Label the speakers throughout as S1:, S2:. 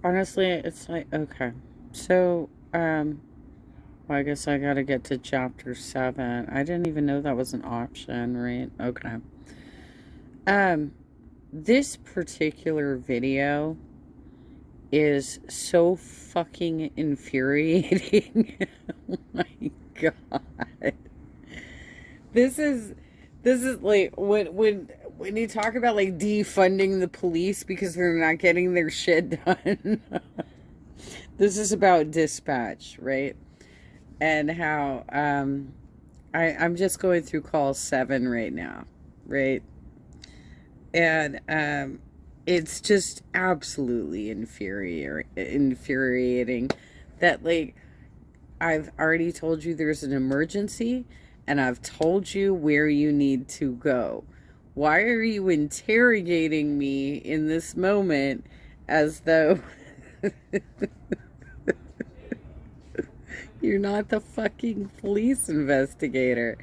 S1: Honestly, it's like, okay. So, well, I guess I gotta get to chapter 7. I didn't even know that was an option, right? Okay. Um, this particular video is so fucking infuriating. Oh my god. This is this is like when you talk about like defunding the police because they're not getting their shit done. This is about dispatch, right? And how I'm just going through call 7 right now, right? And it's just absolutely infuriating that like I've already told you there's an emergency and I've told you where you need to go. Why are you interrogating me in this moment as though you're not the fucking police investigator?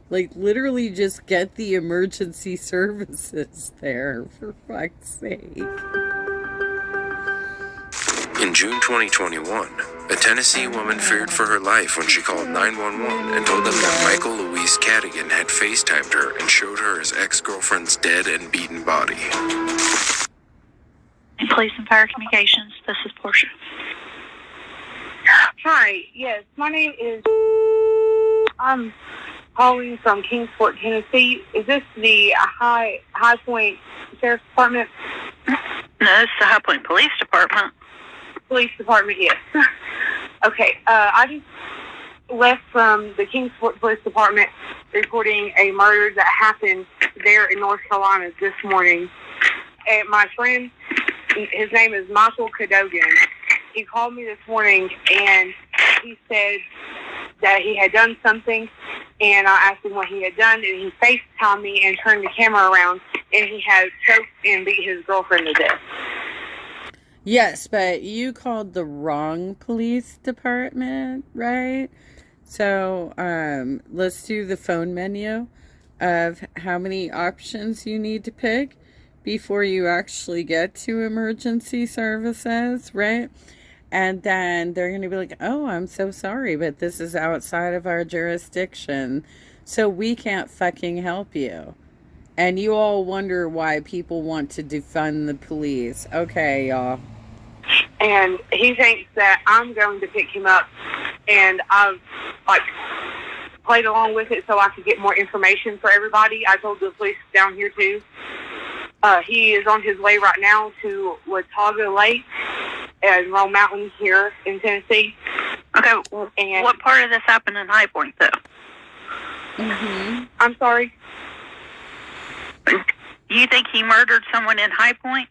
S1: Like, literally just get the emergency services there, for fuck's sake.
S2: In June 2021, a Tennessee woman feared for her life when she called 911 and told them that Michael Louise Cadigan had FaceTimed her and showed her his ex-girlfriend's dead and beaten body.
S3: Police and Fire Communications, this is Portia.
S4: Hi, yes, my name is, I'm calling from Kingsport, Tennessee. Is this the High Point Sheriff's Department?
S3: No, this is the High Point Police Department.
S4: Police Department, yes. Okay, I just left from the Kingsport Police Department reporting a murder that happened there in North Carolina this morning. And my friend, his name is Michael Cadogan. He called me this morning and he said that he had done something, and I asked him what he had done, and he FaceTimed me and turned the camera around, and he had choked and beat his girlfriend to death.
S1: Yes, but you called the wrong police department, right? So, let's do the phone menu of how many options you need to pick before you actually get to emergency services, right? And then they're going to be like, oh, I'm so sorry, but this is outside of our jurisdiction, so we can't fucking help you. And you all wonder why people want to defund the police. Okay, y'all.
S4: And he thinks that I'm going to pick him up, and I've, like, played along with it so I could get more information for everybody. I told the police down here, too. He is on his way right now to Watauga Lake and Rome Mountain here in Tennessee.
S3: Okay, and what part of this happened in High Point, though?
S4: I'm sorry?
S3: You think he murdered someone in High Point?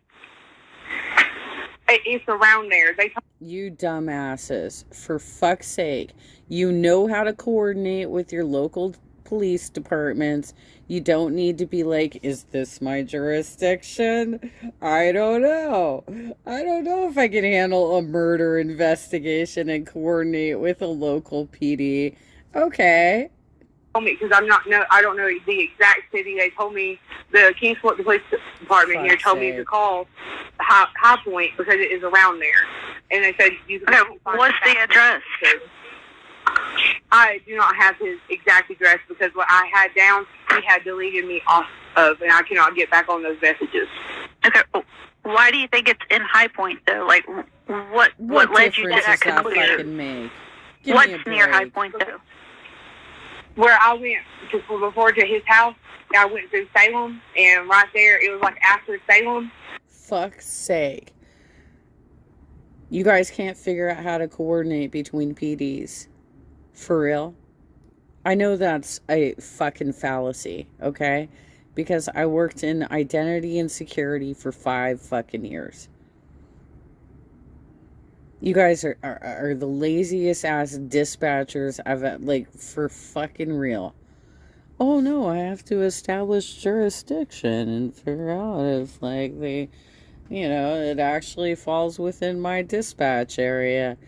S4: It's around there.
S1: You dumbasses, for fuck's sake. You know how to coordinate with your local police departments. You don't need to be like, is this my jurisdiction? I don't know. I don't know if I can handle a murder investigation and coordinate with a local PD. Okay.
S4: Told me, because I don't know the exact city. They told me the Kingsport Police Department here told me to call High Point because it is around there, and they said you can.
S3: Okay, what's the address?
S4: I do not have his exact address because what I had down, he had deleted me off of, and I cannot get back on those messages.
S3: Okay, why do you think it's in High Point though? Like, what led you to that conclusion? What's near High Point though?
S4: Where I went just before to his house, I went through Salem, and right there, it was like after Salem.
S1: Fuck's sake. You guys can't figure out how to coordinate between PDs. For real? I know that's a fucking fallacy, okay? Because I worked in identity and security for 5 fucking years. You guys are the laziest ass dispatchers I've, like, for fucking real. Oh no, I have to establish jurisdiction and figure out if, like, it actually falls within my dispatch area.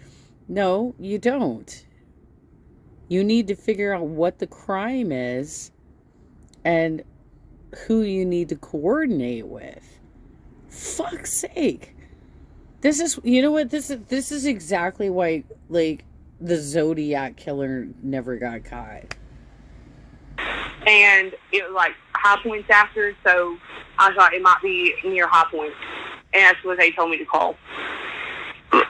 S1: No, you don't. You need to figure out what the crime is and who you need to coordinate with. Fuck's sake. This is, you know what, this is exactly why, like, the Zodiac killer never got caught.
S4: And it was like High Points after, so I thought it might be near High Points. And that's what they told me to call.
S3: Okay,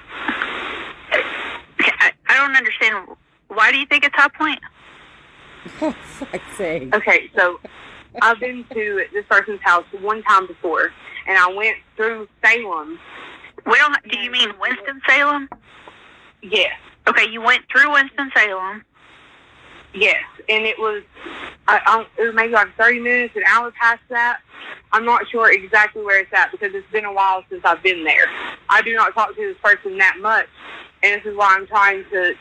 S3: I don't understand. Why do you think it's High Point?
S1: Oh, fuck's sake.
S4: Okay, so I've been to this person's house one time before, and I went through Salem.
S3: Do you mean Winston-Salem?
S4: Yes.
S3: Okay, you went through Winston-Salem.
S4: Yes, and it was maybe like 30 minutes, an hour past that. I'm not sure exactly where it's at because it's been a while since I've been there. I do not talk to this person that much, and this is why I'm trying to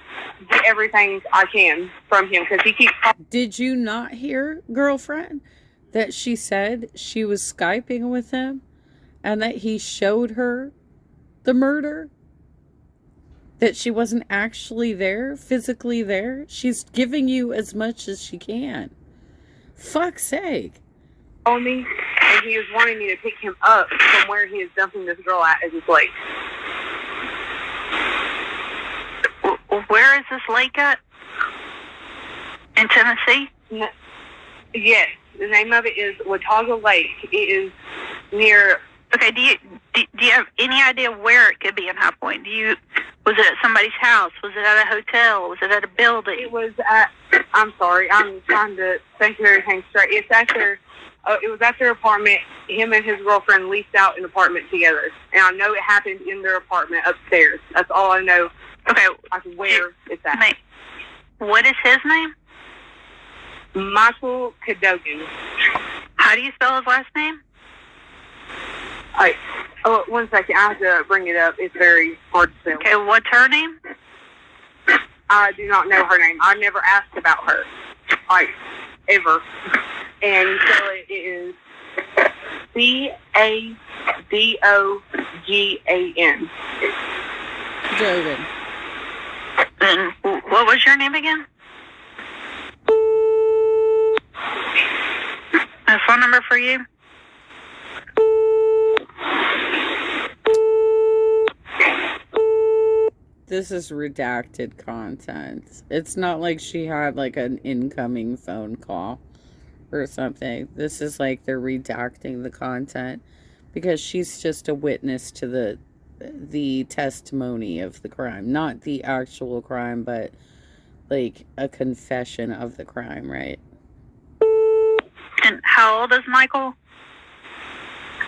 S4: get everything I can from him because he keeps calling.
S1: Did you not hear, girlfriend, that she said she was Skyping with him and that he showed her the murder? That she wasn't actually there, physically there? She's giving you as much as she can. Fuck's sake.
S4: On me, and he was wanting me to pick him up from where he is dumping this girl at his lake.
S3: Where is this lake at? In Tennessee?
S4: No, yes, the name of it is Watauga Lake. It is near.
S3: Okay, do you have any idea where it could be in High Point? Was it at somebody's house? Was it at a hotel? Was it at a building?
S4: It was at. I'm sorry, I'm trying to think of everything straight. It's at their. It was at their apartment. Him and his girlfriend leased out an apartment together, and I know it happened in their apartment upstairs. That's all I know.
S3: Okay,
S4: like where it's at.
S3: What is his name?
S4: Michael Cadogan.
S3: How do you spell his last name?
S4: Oh, 1 second. I have to bring it up. It's very hard to spell.
S3: Okay, what's her name?
S4: I do not know her name. I never asked about her, ever. And so it is Cadogan.
S1: Jogan.
S3: And what was your name again? A phone number for you?
S1: This is redacted content. It's not like she had like an incoming phone call or something. This is like they're redacting the content because she's just a witness to the testimony of the crime. Not the actual crime, but like a confession of the crime, right?
S3: And how old is Michael?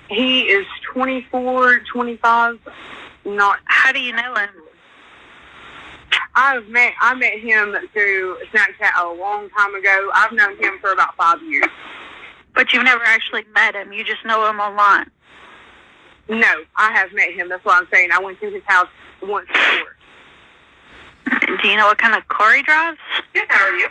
S4: He is 24, 25. Not.
S3: How do you know him?
S4: I met him through Snapchat a long time ago. I've known him for about 5 years.
S3: But you've never actually met him. You just know him online.
S4: No, I have met him. That's what I'm saying. I went to his house once before.
S3: Do you know what kind of car he drives?
S4: Yes, how are you?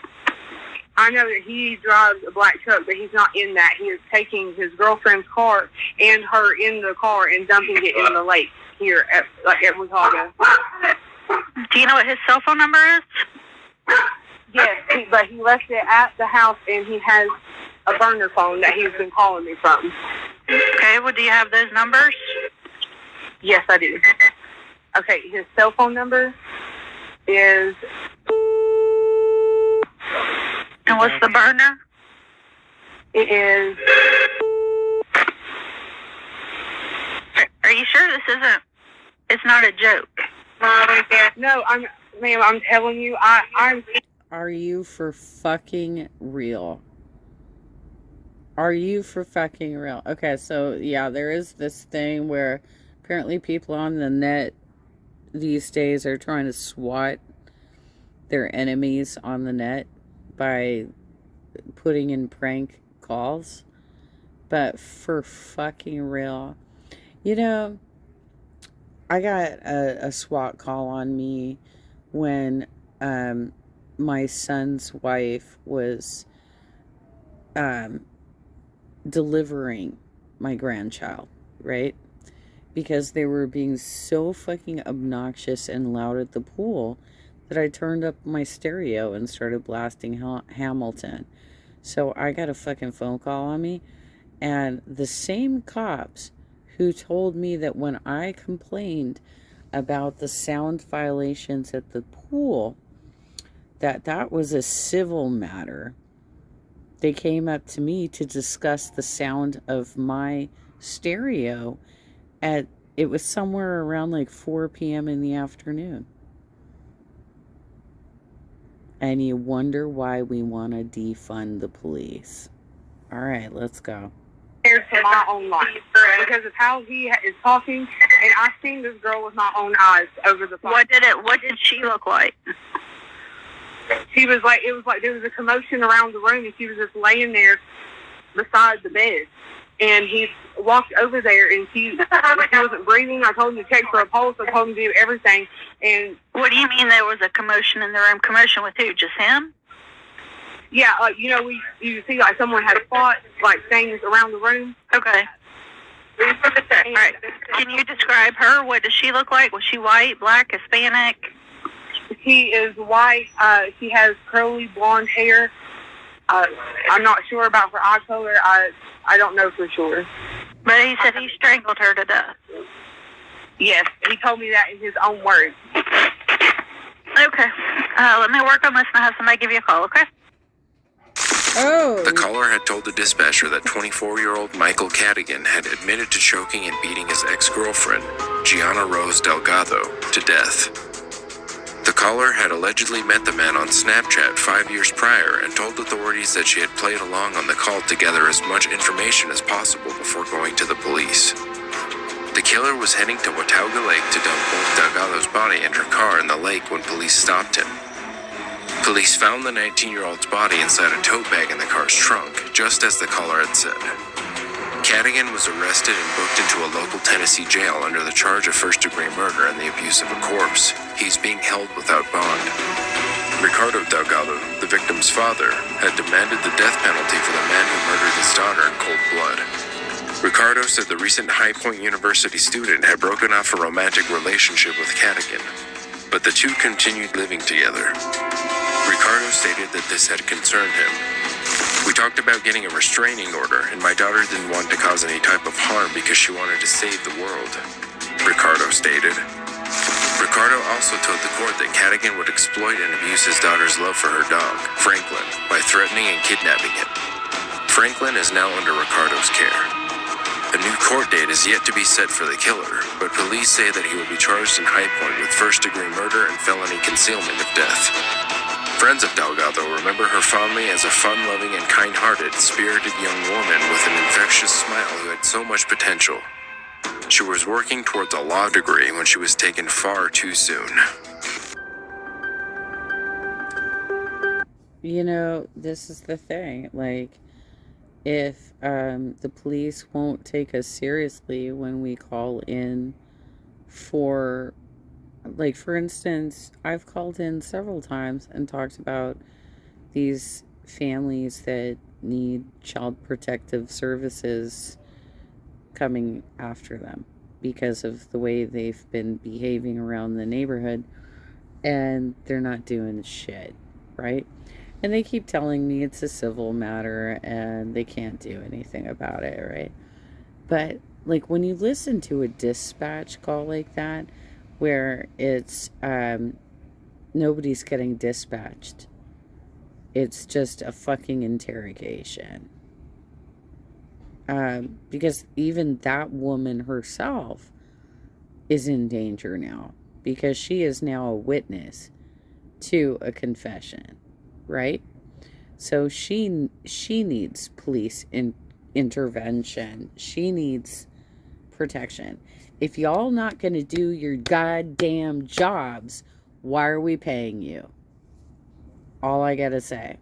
S4: I know that he drives a black truck, but he's not in that. He is taking his girlfriend's car and her in the car and dumping it in the lake here at Watauga.
S3: Do you know what his cell phone number is?
S4: Yes, but he left it at the house, and he has a burner phone that he's been calling me from.
S3: Okay, well, do you have those numbers?
S4: Yes, I do. Okay, his cell phone number is...
S3: And what's the burner?
S4: It is...
S3: Are you sure this isn't... It's not a joke?
S4: No, I'm telling you, I'm...
S1: Are you for fucking real? Are you for fucking real? Okay, so yeah, there is this thing where apparently people on the net these days are trying to swat their enemies on the net by putting in prank calls. But for fucking real, you know, I got a SWAT call on me when my son's wife was delivering my grandchild, right? Because they were being so fucking obnoxious and loud at the pool that I turned up my stereo and started blasting Hamilton. So I got a fucking phone call on me, and the same cops who told me that when I complained about the sound violations at the pool, that was a civil matter. They came up to me to discuss the sound of my stereo it was somewhere around like 4 p.m. in the afternoon. And you wonder why we want to defund the police. All right, let's go.
S4: To my own life because of how he is talking, and I've seen this girl with my own eyes over the phone.
S3: What did she look like?
S4: She was like, it was like there was a commotion around the room, and she was just laying there beside the bed. And he walked over there, and she wasn't breathing. I told him to check for a pulse. I told him to do everything. And
S3: what do you mean there was a commotion in the room? Commotion with who? Just him?
S4: Yeah, you see like someone had spots, like things around the room.
S3: Okay. All right. Can you describe her? What does she look like? Was she white, black, Hispanic?
S4: She is white. She has curly blonde hair. I'm not sure about her eye color. I don't know for sure.
S3: But he said he strangled her to death.
S4: Yes, he told me that in his own words.
S3: Okay. Let me work on this and have somebody give you a call, okay?
S1: Oh.
S2: The caller had told the dispatcher that 24-year-old Michael Cadigan had admitted to choking and beating his ex-girlfriend, Gianna Rose Delgado, to death. The caller had allegedly met the man on Snapchat 5 years prior and told authorities that she had played along on the call to gather as much information as possible before going to the police. The killer was heading to Watauga Lake to dump both Delgado's body and her car in the lake when police stopped him. Police found the 19-year-old's body inside a tote bag in the car's trunk, just as the caller had said. Cadigan was arrested and booked into a local Tennessee jail under the charge of first-degree murder and the abuse of a corpse. He's being held without bond. Ricardo Delgado, the victim's father, had demanded the death penalty for the man who murdered his daughter in cold blood. Ricardo said the recent High Point University student had broken off a romantic relationship with Cadigan, but the two continued living together. Ricardo stated that this had concerned him. We talked about getting a restraining order, and my daughter didn't want to cause any type of harm because she wanted to save the world, Ricardo stated. Ricardo also told the court that Cadigan would exploit and abuse his daughter's love for her dog, Franklin, by threatening and kidnapping him. Franklin is now under Ricardo's care. A new court date is yet to be set for the killer, but police say that he will be charged in High Point with first-degree murder and felony concealment of death. Friends of Delgado remember her fondly as a fun-loving and kind-hearted, spirited young woman with an infectious smile who had so much potential. She was working towards a law degree when she was taken far too soon.
S1: You know, this is the thing. Like, if the police won't take us seriously when we call in for... Like, for instance, I've called in several times and talked about these families that need child protective services coming after them because of the way they've been behaving around the neighborhood, and they're not doing shit, right? And they keep telling me it's a civil matter and they can't do anything about it, right? But, like, when you listen to a dispatch call like that, where it's nobody's getting dispatched, it's just a fucking interrogation, because even that woman herself is in danger now, because she is now a witness to a confession, right? So she needs police intervention. She needs protection. If y'all not going to do your goddamn jobs, why are we paying you? All I got to say.